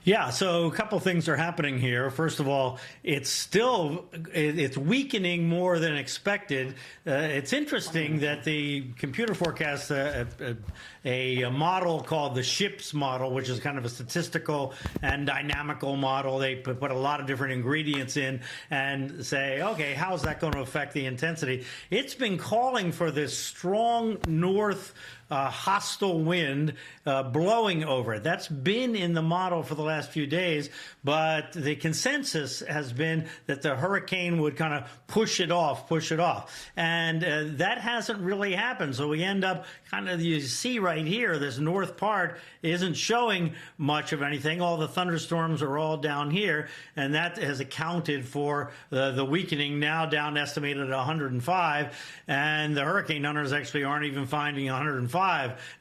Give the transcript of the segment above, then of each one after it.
Yeah, so a couple things are happening here. First of all, it's weakening more than expected. It's interesting that the computer forecasts a model called the SHIPS model, which is kind of a statistical and dynamical model. They put a lot of different ingredients in and say, okay, how's that going to affect the intensity? It's been calling for this strong north hostile wind blowing over it. That's been in the model for the last few days, but the consensus has been that the hurricane would kind of push it off. And that hasn't really happened. So we end up kind of, you see right here, this north part isn't showing much of anything. All the thunderstorms are all down here, and that has accounted for the weakening, now down estimated at 105, and the hurricane hunters actually aren't even finding 105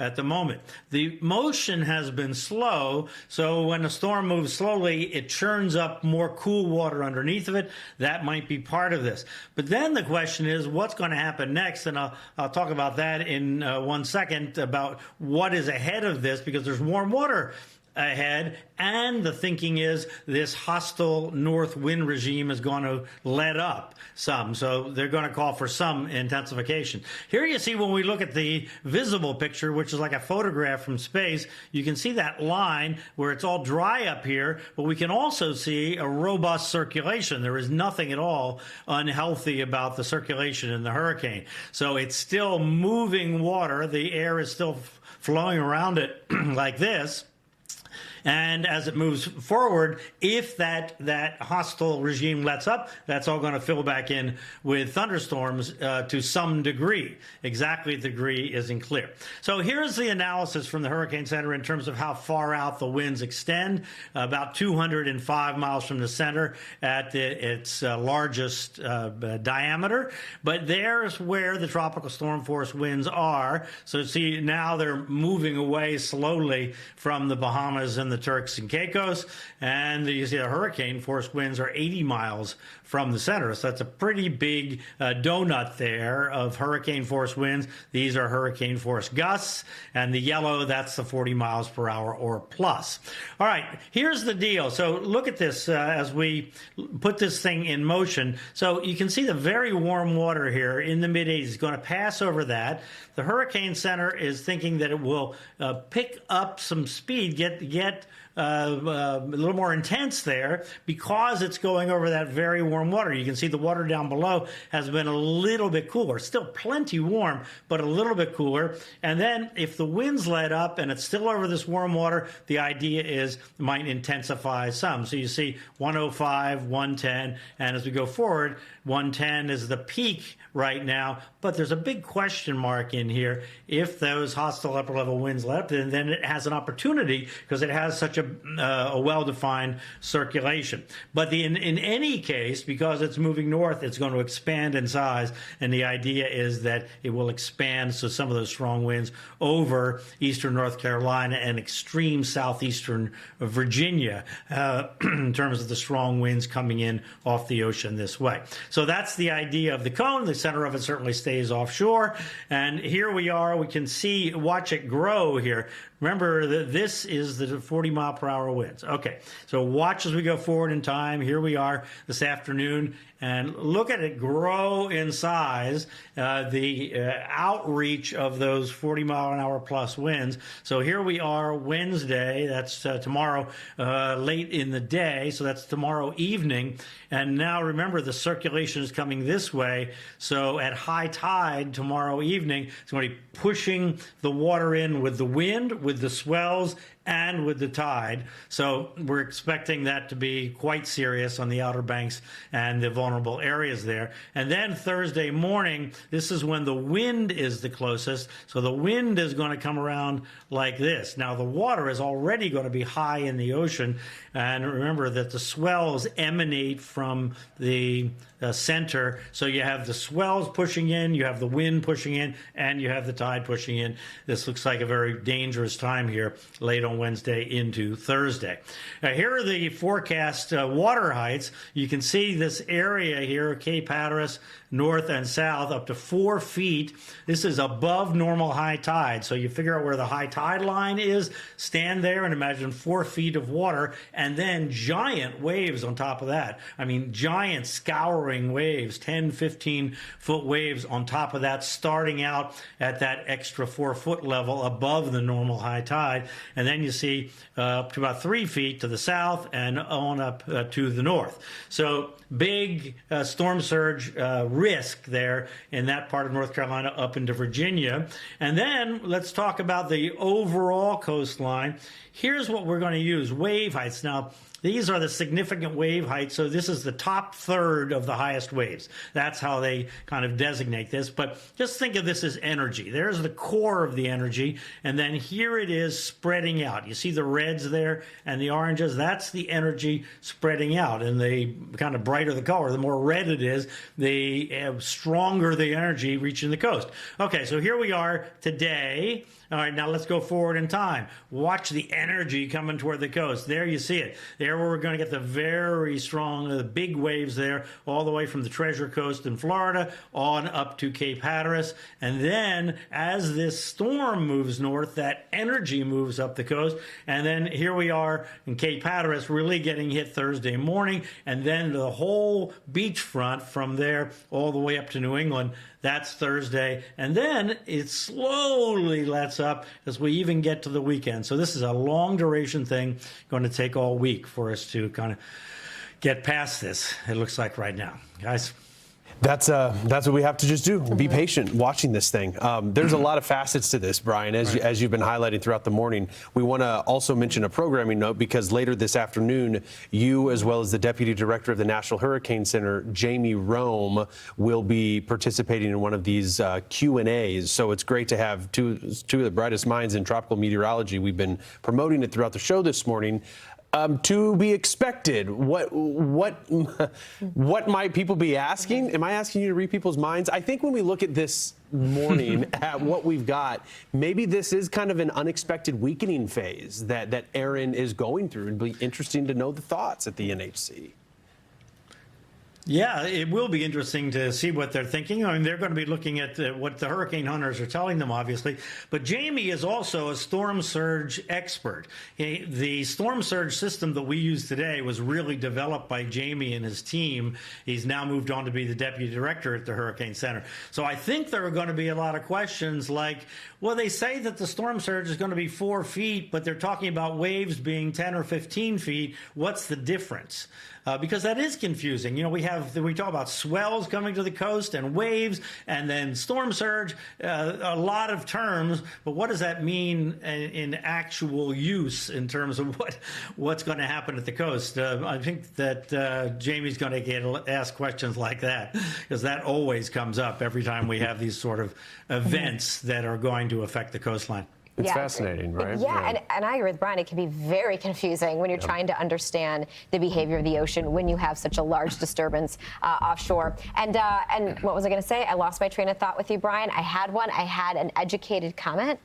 at the moment. The motion has been slow, so when a storm moves slowly, it churns up more cool water underneath of it. That might be part of this. But then the question is, what's going to happen next? And I'll talk about that in 1 second, about what is ahead of this, because there's warm water ahead, and the thinking is this hostile north wind regime is going to let up some, so they're going to call for some intensification. Here you see, when we look at the visible picture, which is like a photograph from space, you can see that line where it's all dry up here, but we can also see a robust circulation. There is nothing at all unhealthy about the circulation in the hurricane. So it's still moving water. The air is still flowing around it like this. And as it moves forward, if that hostile regime lets up, that's all going to fill back in with thunderstorms to some degree. Exactly the degree isn't clear. So here's the analysis from the Hurricane Center in terms of how far out the winds extend. About 205 miles from the center at its largest diameter. But there's where the tropical storm force winds are. So see, now they're moving away slowly from the Bahamas and the Turks and Caicos, and you see the hurricane force winds are 80 miles from the center. So that's a pretty big donut there of hurricane force winds. These are hurricane force gusts, and the yellow, that's the 40 miles per hour or plus. All right, here's the deal. So look at this as we put this thing in motion. So you can see the very warm water here in the mid-80s is going to pass over that. The Hurricane Center is thinking that it will pick up some speed, get a little more intense there, because it's going over that very warm water. You can see the water down below has been a little bit cooler. Still plenty warm, but a little bit cooler. And then if the winds let up and it's still over this warm water, the idea is it might intensify some. So you see 105, 110, and as we go forward, 110 is the peak right now, but there's a big question mark in here. If those hostile upper level winds let up, then it has an opportunity, because it has such a well-defined circulation. But in any case, because it's moving north, it's going to expand in size, and the idea is that it will expand, so some of those strong winds over eastern North Carolina and extreme southeastern Virginia in terms of the strong winds coming in off the ocean this way. So that's the idea of the cone. The center of it certainly stays offshore, and here we are. We can see, watch it grow here. Remember that this is the 40 mile per hour winds. Okay, so watch as we go forward in time. Here we are this afternoon, and look at it grow in size, the outreach of those 40 mile an hour plus winds. So here we are Wednesday, that's tomorrow late in the day, so that's tomorrow evening. And now remember, the circulation is coming this way, so at high tide tomorrow evening, it's going to be pushing the water in with the wind, with the swells, and with the tide. So we're expecting that to be quite serious on the Outer Banks and the vulnerable areas there. And then Thursday morning, this is when the wind is the closest. So the wind is going to come around like this. Now the water is already going to be high in the ocean. And remember that the swells emanate from the center. So you have the swells pushing in, you have the wind pushing in, and you have the tide pushing in. This looks like a very dangerous time here late on on Wednesday into Thursday. Now, here are the forecast water heights. You can see this area here, Cape Hatteras, north and south, up to 4 feet. This is above normal high tide. So you figure out where the high tide line is, stand there and imagine 4 feet of water, and then giant waves on top of that. I mean, giant scouring waves, 10, 15-foot waves on top of that, starting out at that extra 4-foot level above the normal high tide. And then you see up to about 3 feet to the south and on up to the north. So big storm surge risk there in that part of North Carolina up into Virginia. And then let's talk about the overall coastline. Here's what we're going to use, wave heights. Now, these are the significant wave heights, so this is the top third of the highest waves. That's how they kind of designate this, but just think of this as energy. There's the core of the energy, and then here it is spreading out. You see the reds there and the oranges? That's the energy spreading out, and the kind of brighter the color, the more red it is, the stronger the energy reaching the coast. Okay, so here we are today. All right, now let's go forward in time. Watch the energy coming toward the coast. There you see it. There we're going to get the very strong, the big waves there, all the way from the Treasure Coast in Florida on up to Cape Hatteras. And then as this storm moves north, that energy moves up the coast. And then here we are in Cape Hatteras really getting hit Thursday morning. And then the whole beachfront from there all the way up to New England. That's Thursday. And then it slowly lets up as we even get to the weekend. So this is a long duration thing, going to take all week for us to kind of get past this, it looks like right now. Guys? That's what we have to just do. Be patient watching this thing. There's a lot of facets to this, Bryan, as you've been highlighting throughout the morning. We want to also mention a programming note because later this afternoon, you as well as the Deputy Director of the National Hurricane Center, Jamie Rome, will be participating in one of these Q&As. So it's great to have two of the brightest minds in tropical meteorology. We've been promoting it throughout the show this morning. To be expected. What might people be asking? Am I asking you to read people's minds? I think when we look at this morning at what we've got, maybe this is kind of an unexpected weakening phase that Erin is going through. It'd be interesting to know the thoughts at the NHC. Yeah, it will be interesting to see what they're thinking. I mean, they're going to be looking at what the hurricane hunters are telling them, obviously. But Jamie is also a storm surge expert. The storm surge system that we use today was really developed by Jamie and his team. He's now moved on to be the deputy director at the Hurricane Center. So I think there are going to be a lot of questions like, well, they say that the storm surge is going to be 4 feet, but they're talking about waves being 10 or 15 feet. What's the difference? Because that is confusing. You know, we talk about swells coming to the coast and waves and then storm surge, a lot of terms, but what does that mean in actual use in terms of what's going to happen at the coast? I think that Jamie's going to get asked questions like that because that always comes up every time we have these sort of events that are going to affect the coastline. It's fascinating, right? Yeah, and I agree with Bryan. It can be very confusing when you're trying to understand the behavior of the ocean when you have such a large disturbance offshore. And what was I going to say? I lost my train of thought with you, Bryan. I had an educated comment.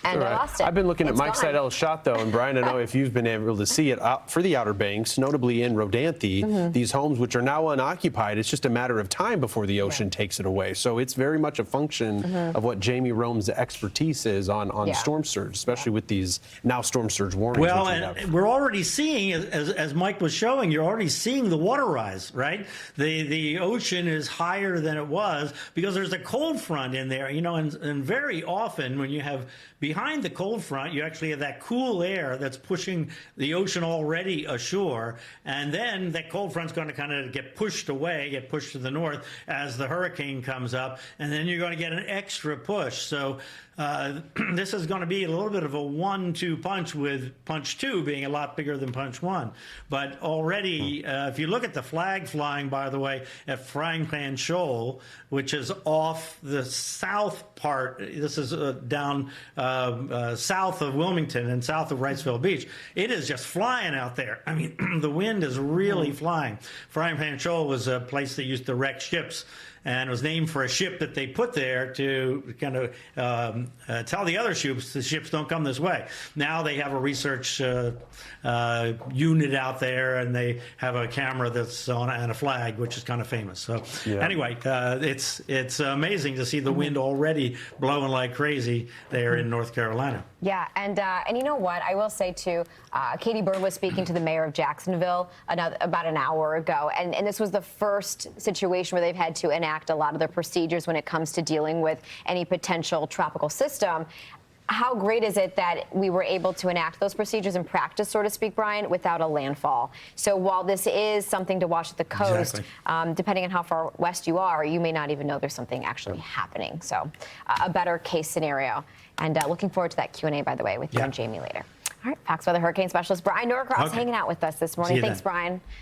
And I lost it. I've been looking at Mike Seidel's shot, though, and Bryan, I know if you've been able to see it for the Outer Banks, notably in Rodanthe, these homes which are now unoccupied, it's just a matter of time before the ocean takes it away. So it's very much a function of what Jamie Rome's expertise is on storm surge, especially with these now storm surge warnings. Well, and we're already seeing, as Mike was showing, you're already seeing the water rise, right? The ocean is higher than it was because there's a cold front in there, you know, and very often when you have behind the cold front, you actually have that cool air that's pushing the ocean already ashore, and then that cold front's going to kind of get pushed away, get pushed to the north as the hurricane comes up, and then you're going to get an extra push. So this is going to be a little bit of a 1-2 punch, with punch 2 being a lot bigger than punch 1. But already, if you look at the flag flying, by the way, at Frying Pan Shoal, which is off the south part, this is down south of Wilmington and south of Wrightsville Beach, it is just flying out there. I mean, the wind is really flying. Frying Pan Shoal was a place that used to wreck ships and it was named for a ship that they put there to kind of tell the other ships the ships don't come this way. Now they have a research unit out there, and they have a camera that's on and a flag, which is kind of famous. So anyway, it's amazing to see the wind already blowing like crazy there in North Carolina. Yeah, and you know what? I will say, too, Katie Byrd was speaking to the mayor of Jacksonville about an hour ago, and this was the first situation where they've had to enact a lot of the procedures when it comes to dealing with any potential tropical system. How great is it that we were able to enact those procedures in practice, so to speak, Bryan, without a landfall? So while this is something to watch at the coast, depending on how far west you are, you may not even know there's something actually happening. So a better case scenario. And looking forward to that Q&A, by the way, with you and Jamie later. All right, Fox Weather Hurricane Specialist Bryan Norcross hanging out with us this morning. Thanks, Bryan.